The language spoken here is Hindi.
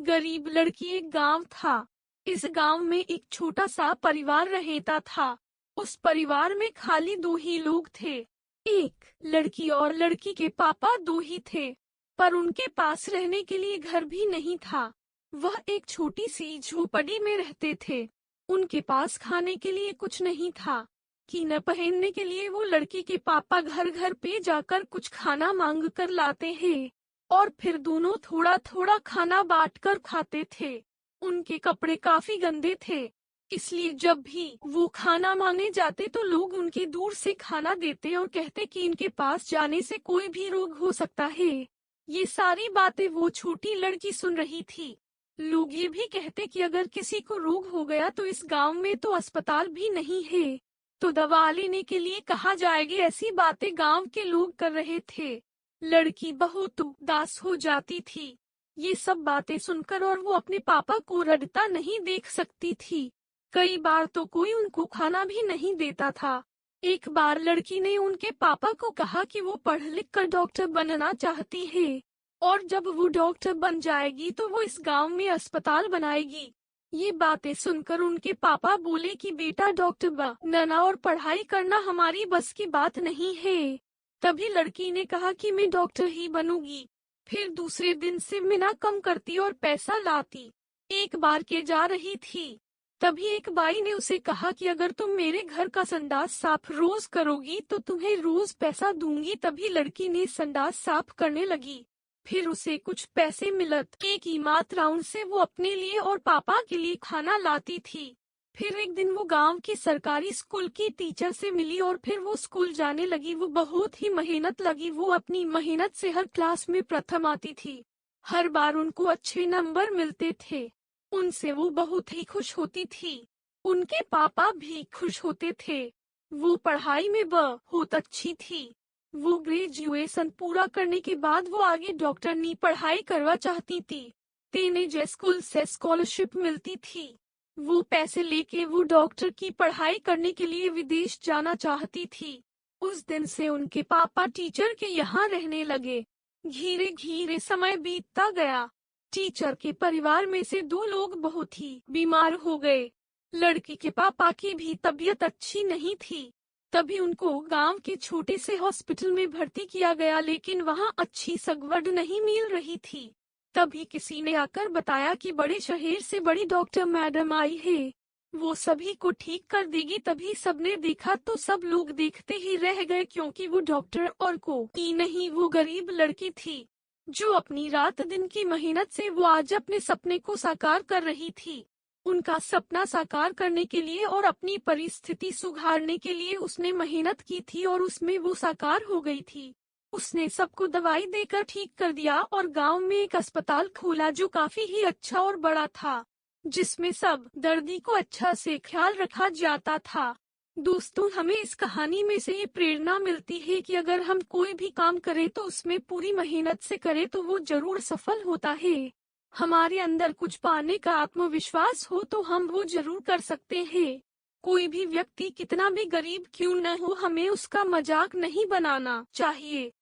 गरीब लड़की एक गांव था। इस गांव में एक छोटा सा परिवार रहता था। उस परिवार में खाली दो ही लोग थे। एक लड़की और लड़की के पापा दो ही थे, पर उनके पास रहने के लिए घर भी नहीं था। वह एक छोटी सी झोपड़ी में रहते थे। उनके पास खाने के लिए कुछ नहीं था कि न पहनने के लिए। वो लड़की के पापा घर घर पे जाकर कुछ खाना मांग कर लाते हैं और फिर दोनों थोड़ा थोड़ा खाना बांटकर खाते थे। उनके कपड़े काफी गंदे थे, इसलिए जब भी वो खाना मांगने जाते तो लोग उनके दूर से खाना देते और कहते कि इनके पास जाने से कोई भी रोग हो सकता है। ये सारी बातें वो छोटी लड़की सुन रही थी। लोग ये भी कहते कि अगर किसी को रोग हो गया तो इस गांव में तो अस्पताल भी नहीं है, तो दवा लेने के लिए कहा जाएगी। ऐसी बातें गांव के लोग कर रहे थे। लड़की बहुत उदास हो जाती थी ये सब बातें सुनकर, और वो अपने पापा को रड़ता नहीं देख सकती थी। कई बार तो कोई उनको खाना भी नहीं देता था। एक बार लड़की ने उनके पापा को कहा कि वो पढ़ लिख कर डॉक्टर बनना चाहती है, और जब वो डॉक्टर बन जाएगी तो वो इस गांव में अस्पताल बनाएगी। ये बातें सुनकर उनके पापा बोले कि बेटा डॉक्टर बनना और पढ़ाई करना हमारी बस की बात नहीं है। तभी लड़की ने कहा कि मैं डॉक्टर ही बनूंगी। फिर दूसरे दिन से मिना कम करती और पैसा लाती। एक बार के जा रही थी, तभी एक बाई ने उसे कहा कि अगर तुम मेरे घर का संडास साफ रोज करोगी तो तुम्हें रोज पैसा दूंगी। तभी लड़की ने संडास साफ करने लगी। फिर उसे कुछ पैसे मिलत की मात्रा उनसे वो अपने लिए और पापा के लिए खाना लाती थी। फिर एक दिन वो गांव की सरकारी स्कूल की टीचर से मिली और फिर वो स्कूल जाने लगी। वो बहुत ही मेहनत लगी। वो अपनी मेहनत से हर क्लास में प्रथम आती थी। हर बार उनको अच्छे नंबर मिलते थे। उनसे वो बहुत ही खुश होती थी। उनके पापा भी खुश होते थे। वो पढ़ाई में बहुत अच्छी थी। वो ग्रेजुएशन पूरा करने के बाद वो आगे डॉक्टरनी पढ़ाई करवा चाहती थी। टीनेज स्कूल से स्कॉलरशिप मिलती थी। वो पैसे लेके वो डॉक्टर की पढ़ाई करने के लिए विदेश जाना चाहती थी। उस दिन से उनके पापा टीचर के यहाँ रहने लगे। धीरे धीरे समय बीतता गया। टीचर के परिवार में से दो लोग बहुत ही बीमार हो गए। लड़की के पापा की भी तबीयत अच्छी नहीं थी। तभी उनको गांव के छोटे से हॉस्पिटल में भर्ती किया गया, लेकिन वहां अच्छी सगवड़ नहीं मिल रही थी। तभी किसी ने आकर बताया कि बड़े शहर से बड़ी डॉक्टर मैडम आई है, वो सभी को ठीक कर देगी। तभी सबने देखा तो सब लोग देखते ही रह गए, क्योंकि वो डॉक्टर और कोई नहीं, वो गरीब लड़की थी जो अपनी रात दिन की मेहनत से वो आज अपने सपने को साकार कर रही थी। उनका सपना साकार करने के लिए और अपनी परिस्थिति सुधारने के लिए उसने मेहनत की थी और उसमें वो साकार हो गई थी। उसने सबको दवाई देकर ठीक कर दिया और गांव में एक अस्पताल खोला जो काफी ही अच्छा और बड़ा था, जिसमें सब दर्दी को अच्छा से ख्याल रखा जाता था। दोस्तों, हमें इस कहानी में से ये प्रेरणा मिलती है कि अगर हम कोई भी काम करें तो उसमें पूरी मेहनत से करें तो वो जरूर सफल होता है। हमारे अंदर कुछ पाने का आत्मविश्वास हो तो हम वो जरूर कर सकते हैं। कोई भी व्यक्ति कितना भी गरीब क्यों न हो, हमें उसका मजाक नहीं बनाना चाहिए।